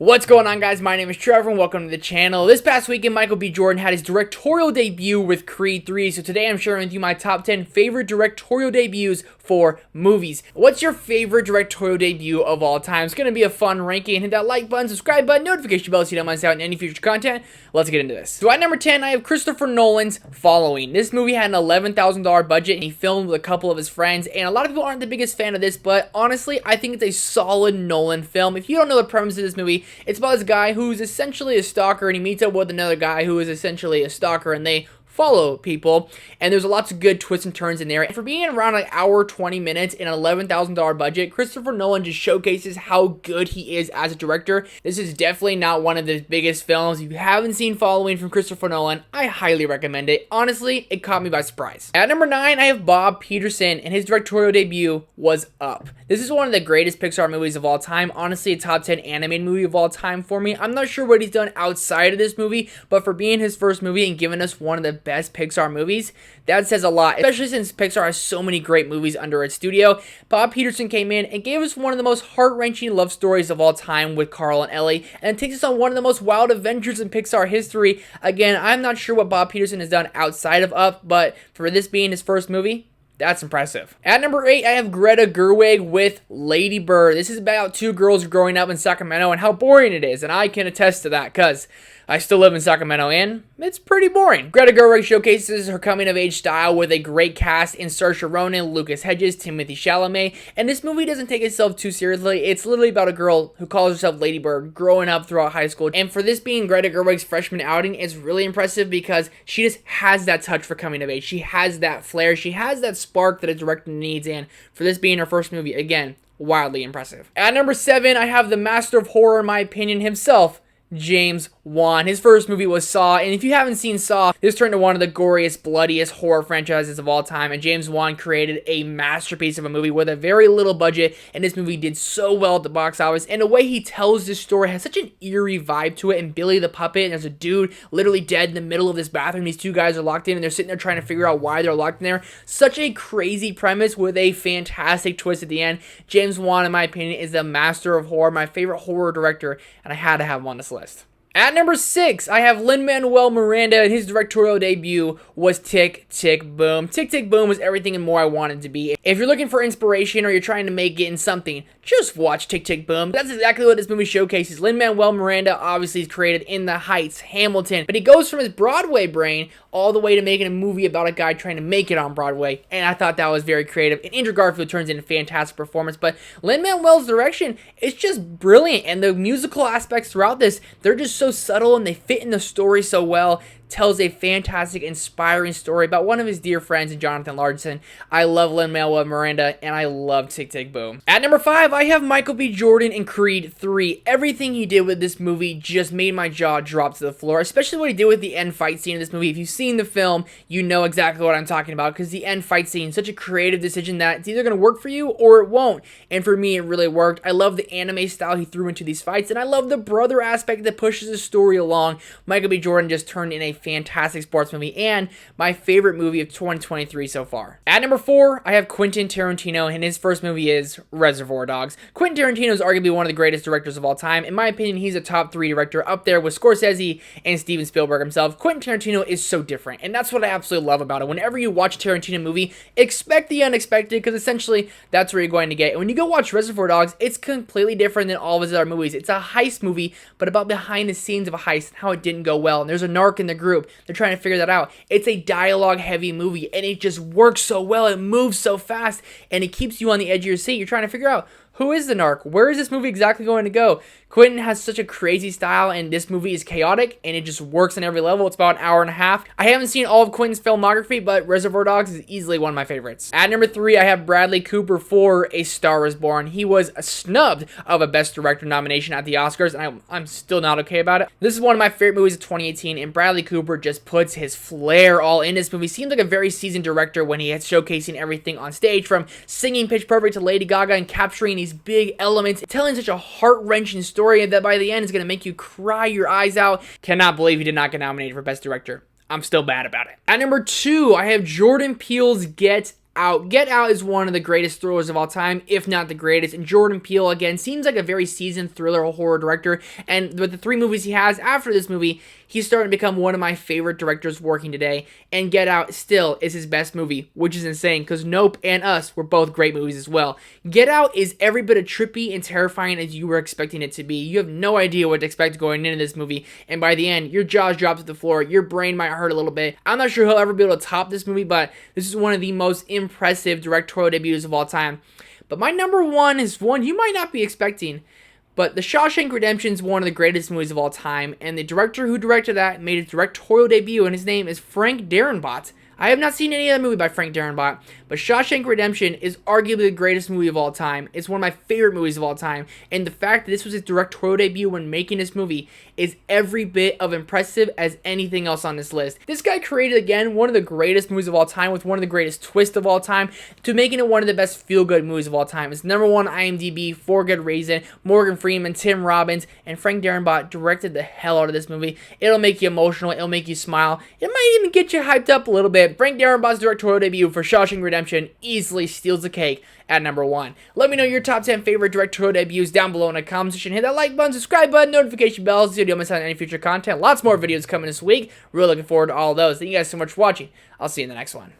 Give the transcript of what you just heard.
What's going on, guys? My name is Trevor and welcome to the channel. This past weekend, Michael B. Jordan had his directorial debut with Creed 3, so today I'm sharing with you my top 10 favorite directorial debuts for movies. What's your favorite directorial debut of all time? It's going to be a fun ranking. Hit that like button, subscribe button, notification bell so you don't miss out on any future content. Let's get into this. So at number 10, I have Christopher Nolan's Following. This movie had an $11,000 budget and he filmed with a couple of his friends, and a lot of people aren't the biggest fan of this, but honestly, I think it's a solid Nolan film. If you don't know the premise of this movie, it's about this guy who's essentially a stalker, and he meets up with another guy who is essentially a stalker, and they follow people, and there's lots of good twists and turns in there. And for being around an hour 20 minutes and an $11,000 budget, Christopher Nolan just showcases how good he is as a director. This is definitely not one of the biggest films. If you haven't seen Following from Christopher Nolan, I highly recommend it. Honestly, it caught me by surprise. At number 9, I have Bob Peterson, and his directorial debut was Up. This is one of the greatest Pixar movies of all time. Honestly, a top 10 animated movie of all time for me. I'm not sure what he's done outside of this movie, but for being his first movie and giving us one of the best Pixar movies, that says a lot, especially since Pixar has so many great movies under its studio. Bob Peterson came in and gave us one of the most heart-wrenching love stories of all time with Carl and Ellie, and takes us on one of the most wild adventures in Pixar history. Again, I'm not sure what Bob Peterson has done outside of Up, but for this being his first movie, that's impressive. At number 8, I have Greta Gerwig with Lady Bird. This is about two girls growing up in Sacramento and how boring it is, and I can attest to that because I still live in Sacramento and it's pretty boring. Greta Gerwig showcases her coming-of-age style with a great cast in Saoirse Ronan, Lucas Hedges, Timothée Chalamet, and this movie doesn't take itself too seriously. It's literally about a girl who calls herself Lady Bird growing up throughout high school, and for this being Greta Gerwig's freshman outing, it's really impressive because she just has that touch for coming of age. She has that flair. She has that spark that a director needs, and for this being her first movie, again, wildly impressive. At number 7, I have the master of horror, in my opinion, himself, James Wan. His first movie was Saw, and if you haven't seen Saw, this turned to one of the goriest, bloodiest horror franchises of all time, and James Wan created a masterpiece of a movie with a very little budget, and this movie did so well at the box office, and the way he tells this story has such an eerie vibe to it, and Billy the Puppet, and there's a dude literally dead in the middle of this bathroom. These two guys are locked in, and they're sitting there trying to figure out why they're locked in there. Such a crazy premise with a fantastic twist at the end. James Wan, in my opinion, is the master of horror, my favorite horror director, and I had to have him on this list. At number 6, I have Lin-Manuel Miranda, and his directorial debut was Tick, Tick, Boom. Tick, Tick, Boom was everything and more I wanted to be. If you're looking for inspiration or you're trying to make it in something, just watch Tick, Tick, Boom. That's exactly what this movie showcases. Lin-Manuel Miranda obviously is created In the Heights, Hamilton, but he goes from his Broadway brain all the way to making a movie about a guy trying to make it on Broadway, and I thought that was very creative, and Andrew Garfield turns in a fantastic performance, but Lin-Manuel's direction is just brilliant, and the musical aspects throughout this, they're just so subtle and they fit in the story so well. Tells a fantastic, inspiring story about one of his dear friends, Jonathan Larson. I love Lin-Manuel Miranda, and I love Tick, Tick, Boom. At number 5, I have Michael B. Jordan in Creed 3. Everything he did with this movie just made my jaw drop to the floor, especially what he did with the end fight scene of this movie. If you've seen the film, you know exactly what I'm talking about, because the end fight scene is such a creative decision that it's either going to work for you or it won't, and for me, it really worked. I love the anime style he threw into these fights, and I love the brother aspect that pushes the story along. Michael B. Jordan just turned in a fantastic sports movie and my favorite movie of 2023 so far. At number 4, I have Quentin Tarantino, and his first movie is Reservoir Dogs. Quentin Tarantino is arguably one of the greatest directors of all time. In my opinion, he's a top 3 director up there with Scorsese and Steven Spielberg himself. Quentin Tarantino is so different, and that's what I absolutely love about it. Whenever you watch a Tarantino movie, expect the unexpected, because essentially that's where you're going to get. And when you go watch Reservoir Dogs, it's completely different than all of his other movies. It's a heist movie, but about behind the scenes of a heist and how it didn't go well. And there's a narc in the group. They're trying to figure that out. It's a dialogue heavy movie, and it just works so well. It moves so fast, and it keeps you on the edge of your seat. You're trying to figure out, who is the narc? Where is this movie exactly going to go? Quentin has such a crazy style, and this movie is chaotic, and it just works on every level. It's about an hour and a half. I haven't seen all of Quentin's filmography, but Reservoir Dogs is easily one of my favorites. At number 3, I have Bradley Cooper for A Star Is Born. He was snubbed of a Best Director nomination at the Oscars, and I'm still not okay about it. This is one of my favorite movies of 2018, and Bradley Cooper just puts his flair all in this movie. Seems like a very seasoned director when he is showcasing everything on stage, from singing Pitch Perfect to Lady Gaga and capturing these big elements, telling such a heart-wrenching story that by the end is going to make you cry your eyes out. Cannot believe he did not get nominated for Best Director. I'm still bad about it. At number 2, I have Jordan Peele's Get Out. Get Out is one of the greatest thrillers of all time, if not the greatest, and Jordan Peele, again, seems like a very seasoned thriller horror director, and with the 3 movies he has after this movie, he's starting to become one of my favorite directors working today, and Get Out still is his best movie, which is insane, because Nope and Us were both great movies as well. Get Out is every bit as trippy and terrifying as you were expecting it to be. You have no idea what to expect going into this movie, and by the end, your jaws drop to the floor, your brain might hurt a little bit. I'm not sure he'll ever be able to top this movie, but this is one of the most impressive directorial debuts of all time. But my number one is one you might not be expecting. But The Shawshank Redemption is one of the greatest movies of all time, and the director who directed that made his directorial debut, and his name is Frank Darabont. I have not seen any other movie by Frank Darabont, but Shawshank Redemption is arguably the greatest movie of all time. It's one of my favorite movies of all time, and the fact that this was his directorial debut when making this movie is every bit of impressive as anything else on this list. This guy created, again, one of the greatest movies of all time with one of the greatest twists of all time to making it one of the best feel-good movies of all time. It's #1 IMDb for good reason. Morgan Freeman, Tim Robbins, and Frank Darabont directed the hell out of this movie. It'll make you emotional. It'll make you smile. It might even get you hyped up a little bit. Frank Darabont's directorial debut for Shawshank Redemption easily steals the cake at #1. Let me know your top 10 favorite directorial debuts down below in the comment section. Hit that like button, subscribe button, notification bell so you don't miss out on any future content. Lots more videos coming this week. Really looking forward to all of those. Thank you guys so much for watching. I'll see you in the next one.